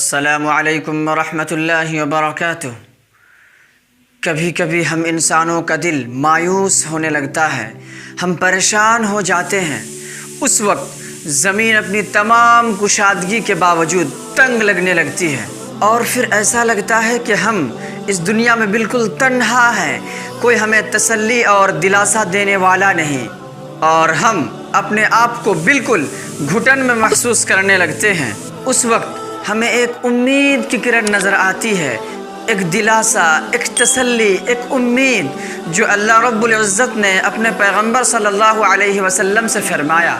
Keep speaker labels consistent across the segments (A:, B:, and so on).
A: السلام علیکم ورحمۃ اللہ وبرکاتہ۔ کبھی کبھی ہم انسانوں کا دل مایوس ہونے لگتا ہے، ہم پریشان ہو جاتے ہیں۔ اس وقت زمین اپنی تمام کشادگی کے باوجود تنگ لگنے لگتی ہے، اور پھر ایسا لگتا ہے کہ ہم اس دنیا میں بالکل تنہا ہیں، کوئی ہمیں تسلی اور دلاسا دینے والا نہیں، اور ہم اپنے آپ کو بالکل گھٹن میں محسوس کرنے لگتے ہیں۔ اس وقت ہمیں ایک امید کی کرن نظر آتی ہے، ایک دلاسا، ایک تسلی، ایک امید جو اللہ رب العزت نے اپنے پیغمبر صلی اللہ علیہ وسلم سے فرمایا،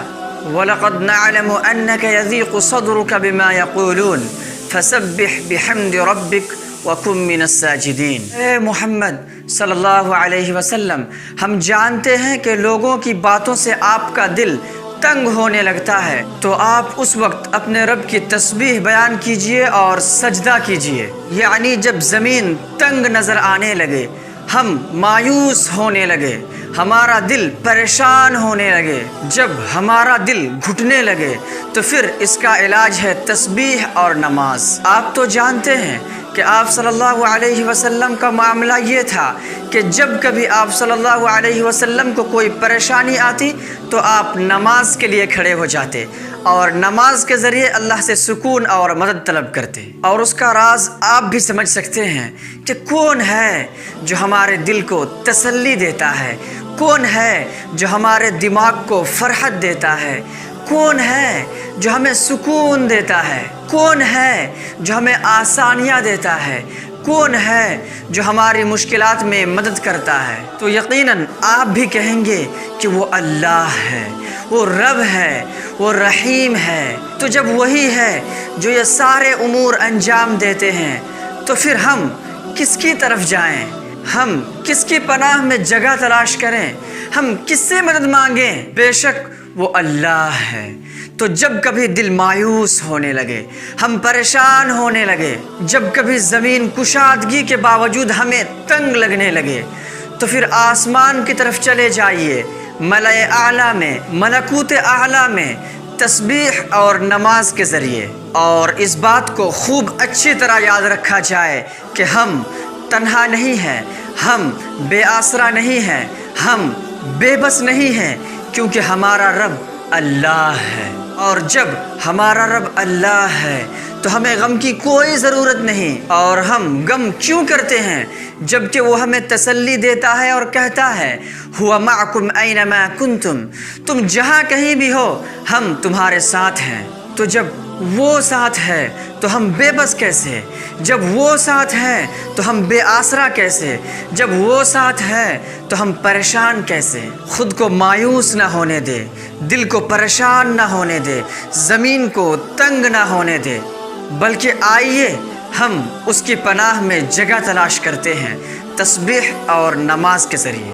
A: وَلَقَدْ نَعْلَمُ أَنَّكَ يَضِيقُ صَدْرُكَ بِمَا يَقُولُونَ فَسَبِّحْ بِحَمْدِ رَبِّكَ وَكُن مِّنَ السَّاجِدِينَ۔ اے محمد صلی اللہ علیہ وسلم، ہم جانتے ہیں کہ لوگوں کی باتوں سے آپ کا دل تنگ ہونے لگتا ہے، تو آپ اس وقت اپنے رب کی تسبیح بیان کیجئے اور سجدہ کیجئے۔ یعنی جب زمین تنگ نظر آنے لگے، ہم مایوس ہونے لگے، ہمارا دل پریشان ہونے لگے، جب ہمارا دل گھٹنے لگے، تو پھر اس کا علاج ہے تسبیح اور نماز۔ آپ تو جانتے ہیں کہ آپ صلی اللہ علیہ وسلم کا معاملہ یہ تھا کہ جب کبھی آپ صلی اللہ علیہ وسلم کو کوئی پریشانی آتی تو آپ نماز کے لیے کھڑے ہو جاتے اور نماز کے ذریعے اللہ سے سکون اور مدد طلب کرتے۔ اور اس کا راز آپ بھی سمجھ سکتے ہیں کہ کون ہے جو ہمارے دل کو تسلی دیتا ہے، کون ہے جو ہمارے دماغ کو فرحت دیتا ہے، کون ہے جو ہمیں سکون دیتا ہے، کون ہے جو ہمیں آسانیاں دیتا ہے، کون ہے جو ہماری مشکلات میں مدد کرتا ہے۔ تو یقیناً آپ بھی کہیں گے کہ وہ اللہ ہے، وہ رب ہے، وہ رحیم ہے۔ تو جب وہی ہے جو یہ سارے امور انجام دیتے ہیں، تو پھر ہم کس کی طرف جائیں؟ ہم کس کی پناہ میں جگہ تلاش کریں؟ ہم کس سے مدد مانگیں؟ بے شک وہ اللہ ہے۔ تو جب کبھی دل مایوس ہونے لگے، ہم پریشان ہونے لگے، جب کبھی زمین کشادگی کے باوجود ہمیں تنگ لگنے لگے، تو پھر آسمان کی طرف چلے جائیے، ملائے اعلیٰ میں، ملکوت اعلیٰ میں تسبیح اور نماز کے ذریعے۔ اور اس بات کو خوب اچھی طرح یاد رکھا جائے کہ ہم تنہا نہیں ہیں، ہم بے آسرا نہیں ہیں، ہم بے بس نہیں ہیں، کیونکہ ہمارا رب اللہ ہے۔ اور جب ہمارا رب اللہ ہے تو ہمیں غم کی کوئی ضرورت نہیں۔ اور ہم غم کیوں کرتے ہیں جبکہ وہ ہمیں تسلی دیتا ہے اور کہتا ہے هُوَ مَعَكُمْ أَيْنَمَا كُنْتُمْ، تم جہاں کہیں بھی ہو ہم تمہارے ساتھ ہیں۔ تو جب وہ ساتھ ہے تو ہم بے بس کیسے؟ جب وہ ساتھ ہے تو ہم بے آسرا کیسے؟ جب وہ ساتھ ہے تو ہم پریشان کیسے؟ خود کو مایوس نہ ہونے دے، دل کو پریشان نہ ہونے دے، زمین کو تنگ نہ ہونے دے، بلکہ آئیے ہم اس کی پناہ میں جگہ تلاش کرتے ہیں تسبیح اور نماز کے ذریعے۔